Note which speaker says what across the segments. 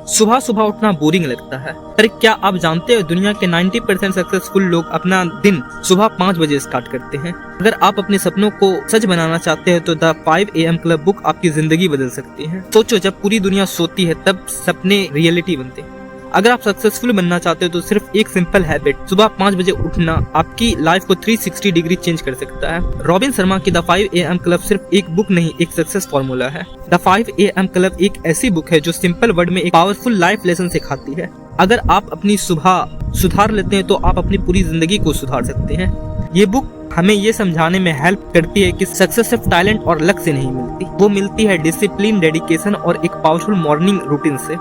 Speaker 1: सुबह सुबह उठना बोरिंग लगता है, पर क्या आप जानते हो दुनिया के 90% सक्सेसफुल लोग अपना दिन सुबह 5 बजे स्टार्ट करते हैं। अगर आप अपने सपनों को सच बनाना चाहते हैं तो द 5 AM क्लब बुक आपकी जिंदगी बदल सकती है। सोचो, जब पूरी दुनिया सोती है तब सपने रियलिटी बनते हैं। अगर आप सक्सेसफुल बनना चाहते हो तो सिर्फ एक सिंपल हैबिट, सुबह 5 बजे उठना, आपकी लाइफ को 360 डिग्री चेंज कर सकता है। रॉबिन शर्मा की द 5 AM क्लब सिर्फ एक बुक नहीं, एक सक्सेस फॉर्मूला है। द 5 AM क्लब एक ऐसी बुक है जो सिंपल वर्ड में एक पावरफुल लाइफ लेसन सिखाती है। अगर आप अपनी सुबह सुधार लेते हैं तो आप अपनी पूरी जिंदगी को सुधार सकते हैं। ये बुक हमें ये समझाने में हेल्प करती है कि सक्सेस सिर्फ टैलेंट और लक से नहीं मिलती, वो मिलती है डिसिप्लिन, डेडिकेशन और एक पावरफुल मॉर्निंग रूटीन से।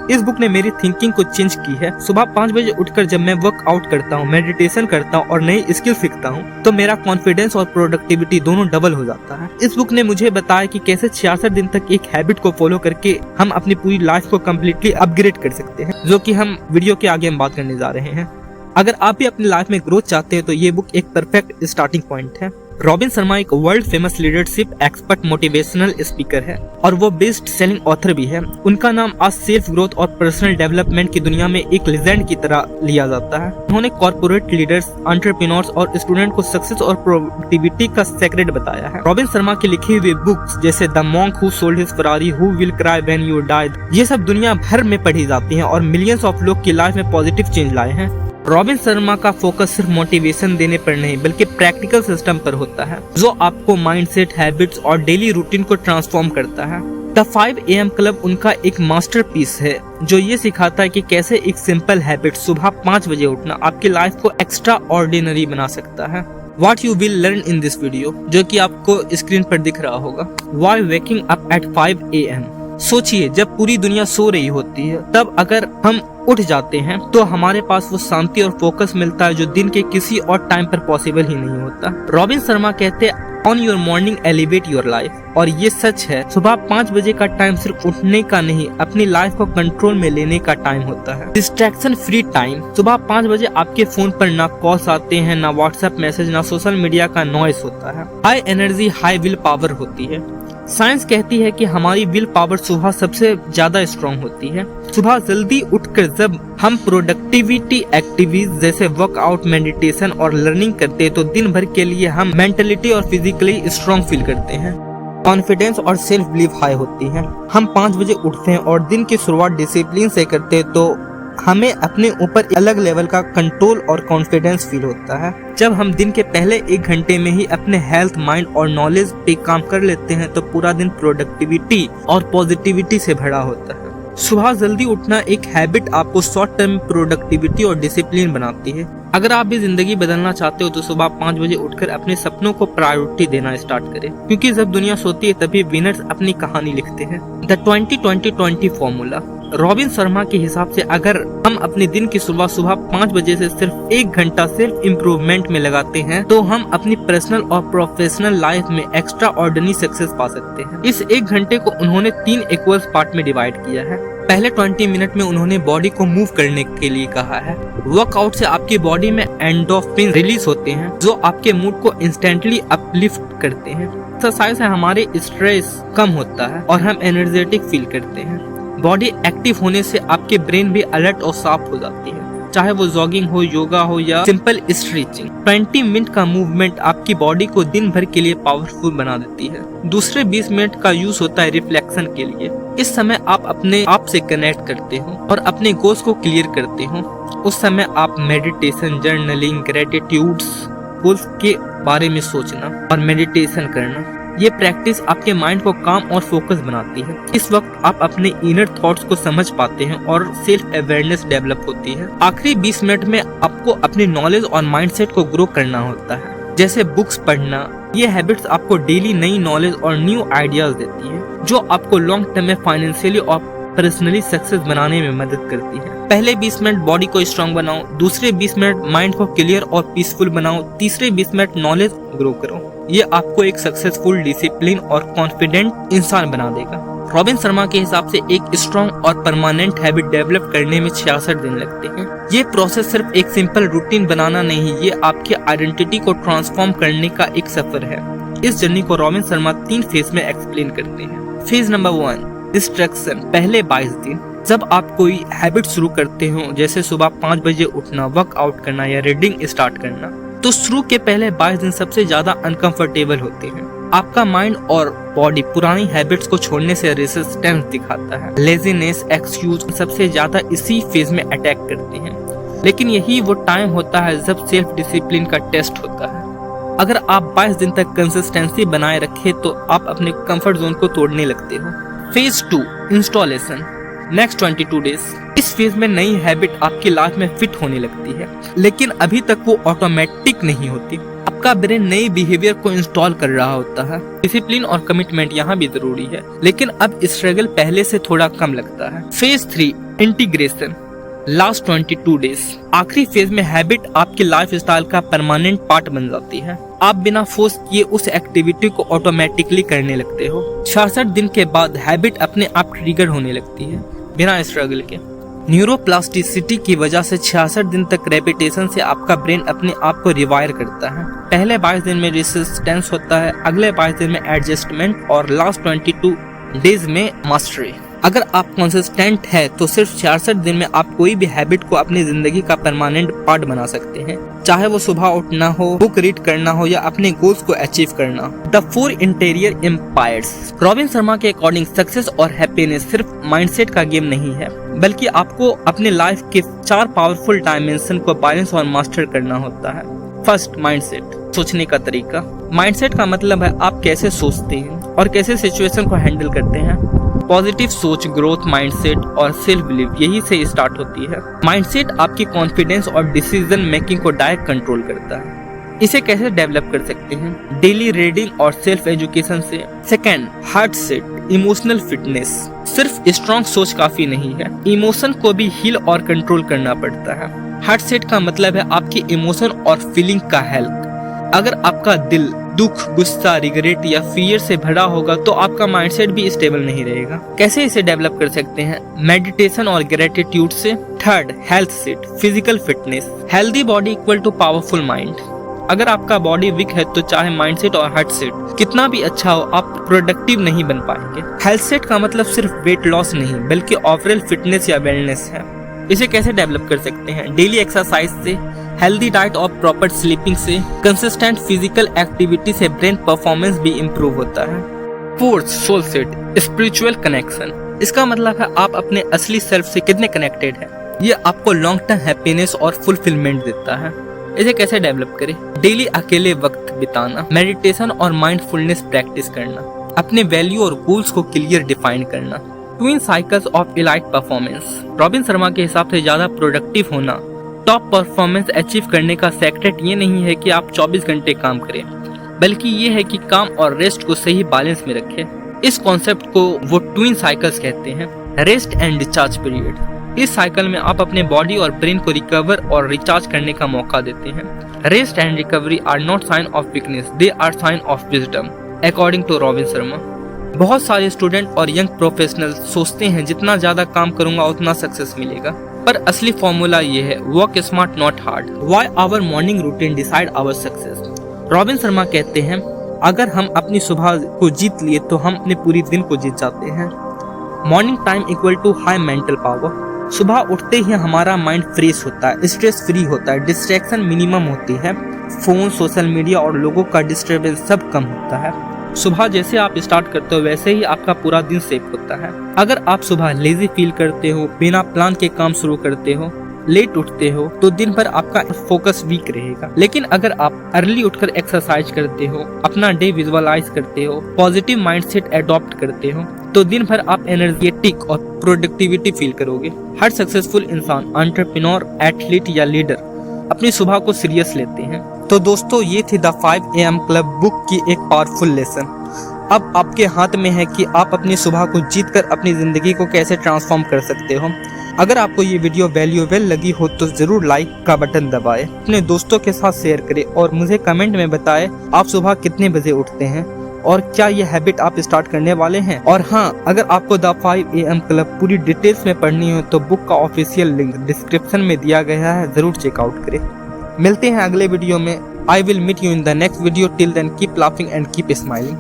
Speaker 1: इस बुक ने मेरी थिंकिंग को चेंज की है। सुबह 5 बजे उठकर जब मैं वर्कआउट करता हूँ, मेडिटेशन करता हूँ और नई स्किल सीखता हूँ तो मेरा कॉन्फिडेंस और प्रोडक्टिविटी दोनों डबल हो जाता है। इस बुक ने मुझे बताया कि कैसे 66 दिन तक एक हैबिट को फॉलो करके हम अपनी पूरी लाइफ को कम्प्लीटली अपग्रेड कर सकते हैं, जो कि हम वीडियो के आगे हम बात करने जा रहे हैं। अगर आप भी अपनी लाइफ में ग्रोथ चाहते हैं तो ये बुक एक परफेक्ट स्टार्टिंग पॉइंट है। रॉबिन शर्मा एक world famous leadership expert, motivational speaker है और वो बेस्ट सेलिंग ऑथर भी है। उनका नाम आज सेल्फ ग्रोथ और पर्सनल डेवलपमेंट की दुनिया में एक लेजेंड की तरह लिया जाता है। उन्होंने कॉर्पोरेट लीडर्स, एंटरप्रेन्योर्स और स्टूडेंट को सक्सेस और प्रोडक्टिविटी का सेक्रेट बताया है। रॉबिन शर्मा की लिखी हुई बुक्स जैसे the monk who sold his Ferrari, who will cry when you die, ये सब दुनिया भर में पढ़ी जाती हैं और मिलियंस ऑफ लोग की लाइफ में पॉजिटिव चेंज लाए हैं। रॉबिन शर्मा का फोकस सिर्फ मोटिवेशन देने पर नहीं बल्कि प्रैक्टिकल सिस्टम पर होता है, जो आपको माइंडसेट, हैबिट्स और डेली रूटीन को ट्रांसफॉर्म करता है। द 5 AM क्लब उनका एक मास्टरपीस है जो ये सिखाता है कि कैसे एक सिंपल हैबिट, सुबह 5 बजे उठना, आपकी लाइफ को एक्स्ट्रा ऑर्डिनरी बना सकता है। What you will learn in this video, जो कि आपको स्क्रीन पर दिख रहा होगा। Why waking up at 5 AM? सोचिए, जब पूरी दुनिया सो रही होती है तब अगर हम उठ जाते हैं तो हमारे पास वो शांति और फोकस मिलता है जो दिन के किसी और टाइम पर पॉसिबल ही नहीं होता। रॉबिन शर्मा कहते हैं on your morning elevate your life, और ये सच है। सुबह 5 बजे का टाइम सिर्फ उठने का नहीं, अपनी लाइफ को कंट्रोल में लेने का टाइम होता है। Distraction free time. सुबह 5 बजे आपके फोन पर ना कॉल्स आते हैं, ना व्हाट्सएप मैसेज, ना सोशल मीडिया का नॉइस होता है। High energy, high will power होती है। साइंस कहती है कि हमारी विल पावर सुबह सबसे ज्यादा स्ट्रॉन्ग होती है। सुबह जल्दी उठकर जब हम प्रोडक्टिविटी एक्टिविटीज जैसे वर्कआउट, मेडिटेशन और लर्निंग करते हैं तो दिन भर के लिए हम मेंटलिटी और फिजिकली स्ट्रॉन्ग फील करते हैं। कॉन्फिडेंस और सेल्फ बिलीफ हाई होती है। हम 5 बजे उठते हैं और दिन की शुरुआत डिसिप्लिन से करते हैं तो हमें अपने ऊपर अलग लेवल का कंट्रोल और कॉन्फिडेंस फील होता है। जब हम दिन के पहले 1 घंटे में ही अपने हेल्थ, माइंड और नॉलेज पे काम कर लेते हैं तो पूरा दिन प्रोडक्टिविटी और पॉजिटिविटी से भरा होता है। सुबह जल्दी उठना एक हैबिट आपको शॉर्ट टर्म प्रोडक्टिविटी और डिसिप्लिन बनाती है। अगर आप भी जिंदगी बदलना चाहते हो तो सुबह 5 बजे उठकर अपने सपनों को प्रायोरिटी देना स्टार्ट करें, क्योंकि जब दुनिया सोती है तभी विनर्स अपनी कहानी लिखते हैं। The 20-20-20 formula. रॉबिन शर्मा के हिसाब से अगर हम अपने दिन की सुबह 5 बजे से सिर्फ 1 घंटा सेल्फ इम्प्रूवमेंट में लगाते हैं तो हम अपनी पर्सनल और प्रोफेशनल लाइफ में एक्स्ट्रा ऑर्डिनरी सक्सेस पा सकते हैं। इस 1 घंटे को उन्होंने 3 इक्वल पार्ट में डिवाइड किया है। पहले 20 मिनट में उन्होंने बॉडी को मूव करने के लिए कहा है। वर्कआउट से आपकी बॉडी में एंडोर्फिन रिलीज होते हैं जो आपके मूड को इंस्टेंटली अपलिफ्ट करते हैं। एक्सरसाइज से हमारे स्ट्रेस कम होता है और हम एनर्जेटिक फील करते हैं। बॉडी एक्टिव होने से आपके ब्रेन भी अलर्ट और साफ हो जाती है, चाहे वो जॉगिंग हो, योगा हो या सिंपल स्ट्रेचिंग। 20 मिनट का मूवमेंट आपकी बॉडी को दिन भर के लिए पावरफुल बना देती है। दूसरे 20 मिनट का यूज होता है रिफ्लेक्शन के लिए। इस समय आप अपने आप से कनेक्ट करते हो और अपने गोल्स को क्लियर करते हो। उस समय आप मेडिटेशन, जर्नलिंग, ग्रेटिट्यूड्स, गोल्स के बारे में सोचना और मेडिटेशन करना, ये प्रैक्टिस आपके माइंड को काम और फोकस बनाती है। इस वक्त आप अपने इनर थॉट्स को समझ पाते हैं और सेल्फ अवेयरनेस डेवलप होती है। आखिरी 20 मिनट में आपको अपने नॉलेज और माइंडसेट को ग्रो करना होता है, जैसे बुक्स पढ़ना। ये हैबिट्स आपको डेली नई नॉलेज और न्यू आइडियाज देती है जो आपको लॉन्ग टर्म में फाइनेंशियली और पर्सनली सक्सेस बनाने में मदद करती है। पहले 20 मिनट बॉडी को स्ट्रांग बनाओ, दूसरे 20 मिनट माइंड को क्लियर और पीसफुल बनाओ, तीसरे 20 मिनट नॉलेज ग्रो करो। ये आपको एक सक्सेसफुल, डिसिप्लिन और कॉन्फिडेंट इंसान बना देगा। रॉबिन शर्मा के हिसाब से एक स्ट्रॉन्ग और परमानेंट हैबिट डेवलप करने में 66 दिन लगते हैं। ये प्रोसेस सिर्फ एक सिंपल रूटीन बनाना नहीं, ये आपकी आइडेंटिटी को ट्रांसफॉर्म करने का एक सफर है। इस जर्नी को रॉबिन शर्मा 3 फेज में एक्सप्लेन करते हैं। फेज नंबर 1, डिस्ट्रैक्शन, पहले 22 दिन। जब आप कोई हैबिट शुरू करते हो, जैसे सुबह 5 बजे उठना, वर्कआउट करना या रीडिंग स्टार्ट करना, तो शुरू के पहले 22 दिन सबसे ज्यादा अनकंफर्टेबल होते हैं। आपका माइंड और बॉडी पुरानी हैबिट्स को छोड़ने से रेजिस्टेंस दिखाता है। लेजीनेस, एक्सक्यूज सबसे ज्यादा इसी फेज में अटैक करते हैं। लेकिन यही वो टाइम होता है जब सेल्फ डिसिप्लिन का टेस्ट होता है। अगर आप 22 दिन तक कंसिस्टेंसी बनाए रखे तो आप अपने कंफर्ट जोन को तोड़ने लगते हो। Phase 2, installation, next 22 days. इस फेज में नई हैबिट आपकी लाइफ में फिट होने लगती है, लेकिन अभी तक वो ऑटोमेटिक नहीं होती। आपका ब्रेन नई बिहेवियर को इंस्टॉल कर रहा होता है। डिसिप्लिन और कमिटमेंट यहाँ भी जरूरी है, लेकिन अब स्ट्रगल पहले से थोड़ा कम लगता है। Phase 3, integration, last 22 days. आखिरी फेज में हैबिट आपकी लाइफ स्टाइल का परमानेंट पार्ट बन जाती है। आप बिना फोर्स किए उस एक्टिविटी को ऑटोमेटिकली करने लगते हो। 66 दिन के बाद हैबिट अपने आप ट्रिगर होने लगती है, बिना स्ट्रगल के। न्यूरोप्लास्टिसिटी की वजह से 66 दिन तक रेपिटेशन से आपका ब्रेन अपने आप को रिवायर करता है। पहले 22 दिन में रेसिस्टेंस होता है, अगले 22 दिन में एडजस्टमेंट और लास्ट 22 डेज में मास्टरी। अगर आप कंसिस्टेंट है तो सिर्फ 66 दिन में आप कोई भी हैबिट को अपनी जिंदगी का परमानेंट पार्ट बना सकते हैं, चाहे वो सुबह उठना हो, बुक रीड करना हो या अपने गोल्स को अचीव करना। The 4 interior empires. Robin Sharma के अकॉर्डिंग सक्सेस और हैप्पीनेस सिर्फ माइंडसेट का गेम नहीं है, बल्कि आपको अपने लाइफ के 4 पावरफुल डायमेंशन को बैलेंस और मास्टर करना होता है। फर्स्ट, माइंडसेट, सोचने का तरीका। माइंडसेट का मतलब है आप कैसे सोचते हैं और कैसे सिचुएशन को हैंडल करते हैं। पॉजिटिव सोच, ग्रोथ माइंडसेट और सेल्फ बिलीव यही से स्टार्ट होती है। माइंडसेट आपकी कॉन्फिडेंस और डिसीजन मेकिंग को डायरेक्ट कंट्रोल करता है। इसे कैसे डेवलप कर सकते हैं? डेली रीडिंग और सेल्फ एजुकेशन से। Second, heart set, emotional fitness. सिर्फ स्ट्रॉन्ग सोच काफी नहीं है, इमोशन को भी हील और कंट्रोल करना पड़ता है। हार्ट सेट का मतलब है आपकी इमोशन और फीलिंग का हेल्थ। अगर आपका दिल दुख, गुस्सा, रिग्रेट या फियर से भरा होगा तो आपका माइंडसेट भी स्टेबल नहीं रहेगा। कैसे इसे डेवलप कर सकते हैं? मेडिटेशन और ग्रेटिट्यूड से। Third, health set, physical fitness. Healthy body equal to powerful mind. अगर आपका बॉडी वीक है तो चाहे माइंडसेट और हार्ट सेट कितना भी अच्छा हो, आप प्रोडक्टिव नहीं बन पाएंगे। हेल्थ सेट का मतलब सिर्फ वेट लॉस नहीं, बल्कि ओवरऑल फिटनेस या वेलनेस है। इसे कैसे डेवलप कर सकते हैं? डेली एक्सरसाइज से, हेल्दी डाइट और प्रॉपर स्लीपिंग से, कंसिस्टेंट फिजिकल एक्टिविटी से ब्रेन परफॉर्मेंस भी इम्प्रूव होता है। Fourth, soul set, spiritual connection. इसका मतलब है आप अपने असली सेल्फ से कितने कनेक्टेड हैं। ये आपको लॉन्ग टर्म हैप्पीनेस और फुलफिलमेंट देता है। इसे कैसे डेवलप करें? डेली अकेले वक्त बिताना, मेडिटेशन और माइंडफुलनेस प्रैक्टिस करना, अपने वैल्यू और गोल्स को क्लियर डिफाइन करना। Twin cycles of elite performance. Robin Sharma के हिसाब से ज्यादा प्रोडक्टिव होना, टॉप परफॉर्मेंस अचीव करने का सेक्रेट ये नहीं है कि आप 24 घंटे काम करें, बल्कि ये है कि काम और रेस्ट को सही बैलेंस में रखें। इस कॉन्सेप्ट को वो ट्विन साइकिल्स कहते हैं। Rest and discharge period. इस साइकिल में आप अपने बॉडी और ब्रेन को रिकवर और रिचार्ज करने का मौका देते हैं। Rest and recovery are not sign of weakness, they are sign of wisdom, according to Robin Sharma. बहुत सारे स्टूडेंट और यंग प्रोफेशनल सोचते हैं जितना ज्यादा काम करूंगा उतना सक्सेस मिलेगा, पर असली फॉर्मूला ये है, work smart not hard. Why our morning routine decide our success. Robin Sharma कहते हैं, अगर हम अपनी सुबह को जीत लिए तो हम अपने पूरी दिन को जीत जाते हैं। Morning time equal to high mental power. सुबह उठते ही हमारा माइंड फ्रेश होता है, स्ट्रेस फ्री होता है, डिस्ट्रैक्शन मिनिमम होती है, फोन, सोशल मीडिया और लोगों का डिस्टर्बेंस सब कम होता है। सुबह जैसे आप स्टार्ट करते हो वैसे ही आपका पूरा दिन सेफ होता है। अगर आप सुबह लेजी फील करते हो, बिना प्लान के काम शुरू करते हो, लेट उठते हो, तो दिन भर आपका फोकस वीक रहेगा। लेकिन अगर आप अर्ली उठकर एक्सरसाइज करते हो, अपना डे विजुअलाइज करते हो, पॉजिटिव माइंडसेट अडॉप्ट करते हो, तो दिन भर आप एनर्जेटिक और प्रोडक्टिविटी फील करोगे। हर सक्सेसफुल इंसान, एंटरप्रेन्योर, एथलीट या लीडर अपनी सुबह को सीरियस लेते हैं। तो दोस्तों, ये थी द 5 AM क्लब बुक की एक पावरफुल लेसन। अब आपके हाथ में है कि आप अपनी सुबह को जीतकर अपनी जिंदगी को कैसे ट्रांसफॉर्म कर सकते हो। अगर आपको ये वीडियो वैल्यूएबल लगी हो तो जरूर लाइक का बटन दबाएं, अपने दोस्तों के साथ शेयर करें और मुझे कमेंट में बताएं आप सुबह कितने बजे उठते हैं और क्या ये हैबिट आप स्टार्ट करने वाले हैं। और हाँ, अगर आपको द 5 AM क्लब पूरी डिटेल्स में पढ़नी हो तो बुक का ऑफिशियल लिंक डिस्क्रिप्शन में दिया गया है, जरूर चेकआउट करें। मिलते हैं अगले वीडियो में। I will meet you in the next video. Till then, keep laughing and keep smiling.